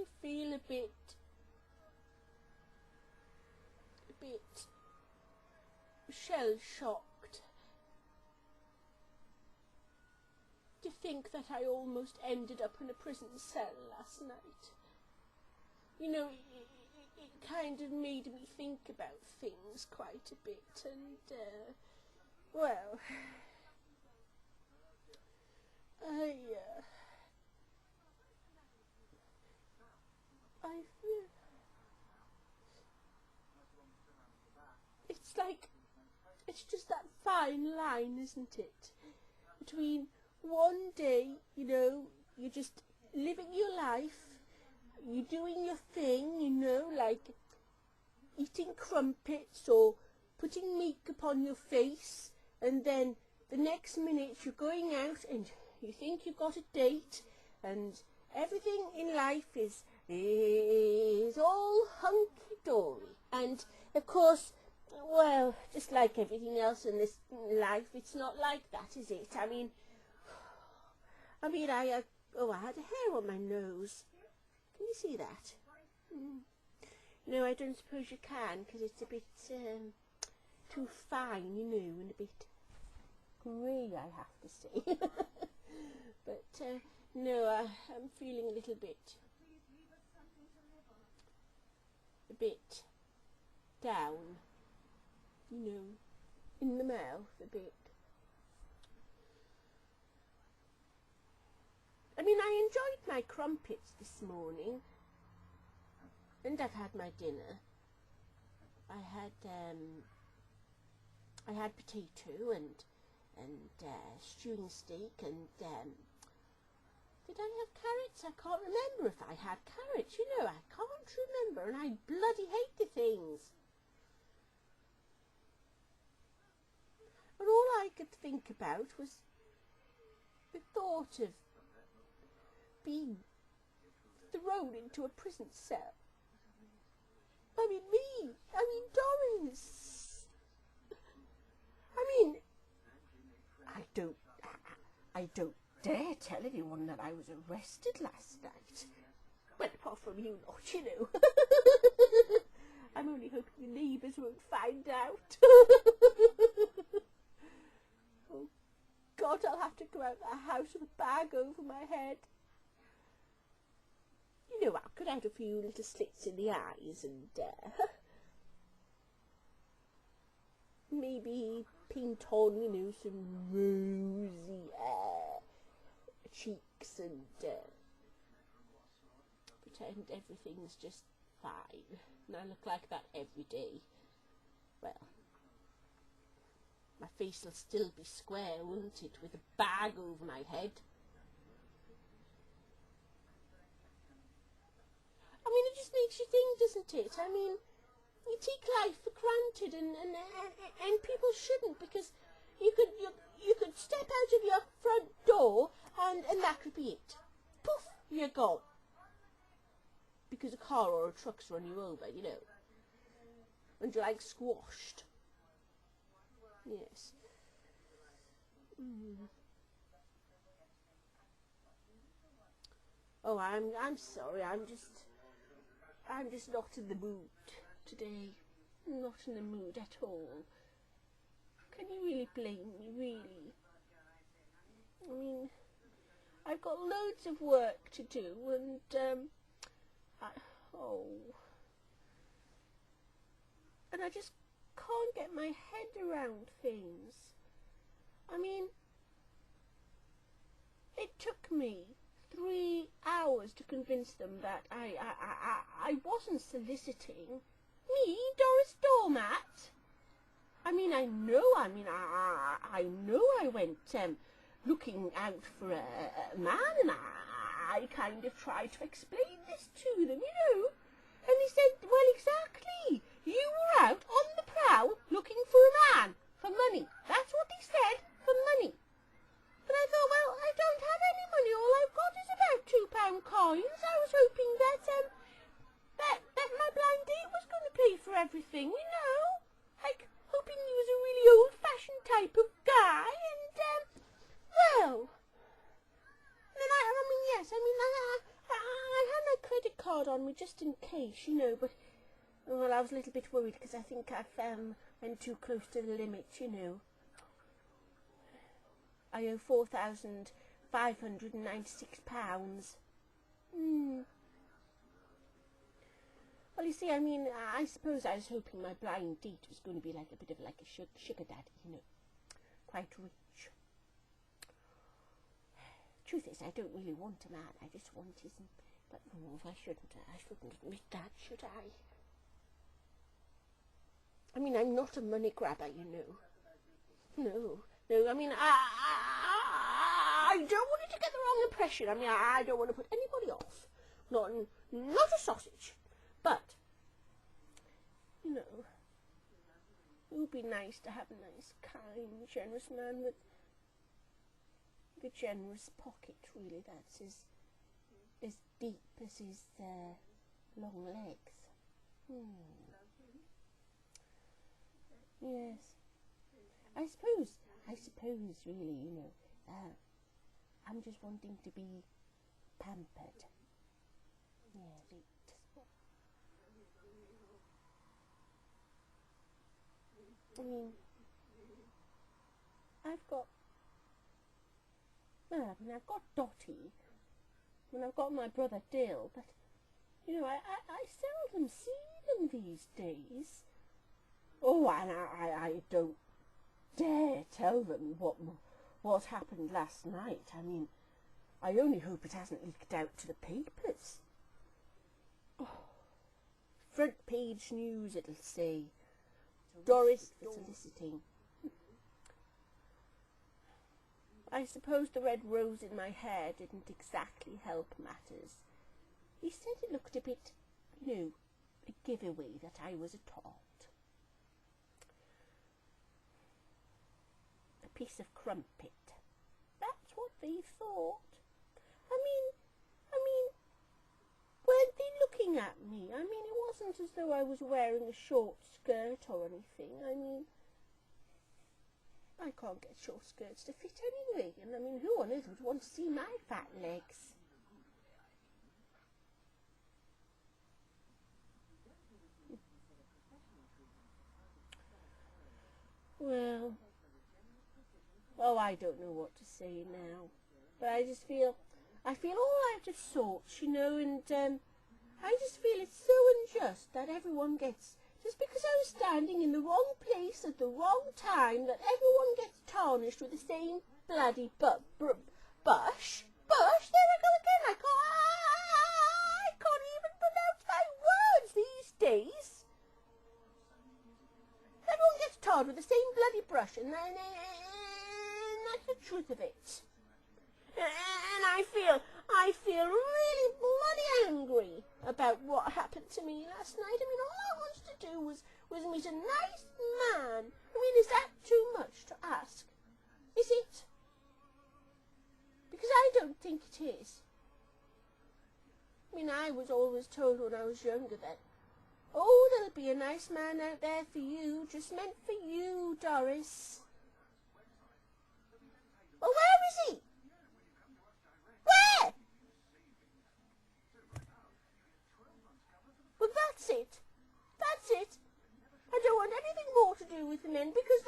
I feel a bit shell-shocked to think that I almost ended up in a prison cell last night. You know, it kind of made me think about things quite a bit, and, well, I feel it's like, it's just that fine line, isn't it? Between one day, you know, you're just living your life, you're doing your thing, you know, like eating crumpets or putting makeup on your face, and then the next minute you're going out and you think you've got a date, and everything in life is all hunky-dory. And of course, well, just like everything else in this life, it's not like that, is it? I mean, I had a hair on my nose. Can you see that? No, I don't suppose you can, because it's a bit too fine, you know, and a bit grey, I have to say. But no, I'm feeling a little bit down, you know, in the mouth a bit. I mean, I enjoyed my crumpets this morning, and I've had my dinner. I had potato and stewing steak, and did I have carrots? I can't remember if I had carrots. You know, I can't remember, and I bloody hate the things. And all I could think about was the thought of being thrown into a prison cell. I mean, Doris. I mean, I don't dare tell anyone that I was arrested last night. Well, apart from you lot, you know. I'm only hoping the neighbours won't find out. Oh, God, I'll have to go out of the house with a bag over my head. You know, I could add a few little slits in the eyes, and maybe paint on, you know, some rosy cheeks, and pretend everything's just fine. And I look like that every day. Well, my face will still be square, won't it, with a bag over my head. I mean, it just makes you think, doesn't it? I mean, you take life for granted, and people shouldn't, because you could step out of your front door and that could be it. Poof, you're gone. Because a car or a truck's run you over, you know. And you're like squashed. Yes. Oh, I'm sorry. I'm just not in the mood today. Not in the mood at all. Can you really blame me, really? I mean, I've got loads of work to do, and and I just can't get my head around things. I mean, it took me 3 hours to convince them that I wasn't soliciting. Me, Doris Doormat? I mean, I know I went looking out for a man, and I kind of tried to explain this to them, you know. And they said, well, exactly. You were out on the prowl looking for a man, for money. That's what they said, for money. But I thought, well, I don't have any money. All I've got is about £2 coins. I was hoping that my blind date was going to pay for everything, you know. Like, hoping he was a really old-fashioned type of guy, and, well... Then I had my credit card on me just in case, you know, but, well, I was a little bit worried because I think I've went too close to the limit, you know. I owe £4,596. Well, you see, I mean, I suppose I was hoping my blind date was going to be like a bit of like a sugar daddy, you know, quite rich. Truth is, I don't really want a man. I just want his. But I shouldn't admit that, should I? I mean, I'm not a money grabber, you know. No. I mean, I don't want you to get the wrong impression. I mean, I don't want to put anybody off. Not a sausage. But, you know, it would be nice to have a nice, kind, generous man with a generous pocket, really. That's as deep as his long legs. Yes. I suppose, really, you know, I'm just wanting to be pampered. Yeah, I mean, I've got Dotty, and I've got my brother Dill, but, you know, I seldom see them these days. Oh, and I don't dare tell them what happened last night. I mean, I only hope it hasn't leaked out to the papers. Oh, front page news, it'll say. Doris for soliciting. I suppose the red rose in my hair didn't exactly help matters. He said it looked a bit, you know, a giveaway that I was a tot. A piece of crumpet. That's what they thought. I mean, weren't they looking at me? I mean, it wasn't as though I was wearing a short skirt or anything. I mean, I can't get short skirts to fit anyway. And I mean, who on earth would want to see my fat legs? Well, oh, I don't know what to say now. But I feel all out of sorts, you know, and I just feel it's so unjust that everyone gets, just because I was standing in the wrong place at the wrong time, that everyone gets tarnished with the same bloody bush. Bush? There I go again. I can't even pronounce my words these days. Everyone gets tarred with the same bloody brush, and that's the truth of it. And I feel really bloody angry about what happened to me last night. I mean, all I wanted to do was meet a nice man. I mean, is that too much to ask? Is it? Because I don't think it is. I mean, I was always told when I was younger that, oh, there'll be a nice man out there for you, just meant for you, Doris. Well, where is he? Where? Well, that's it. I don't want anything more to do with the men, because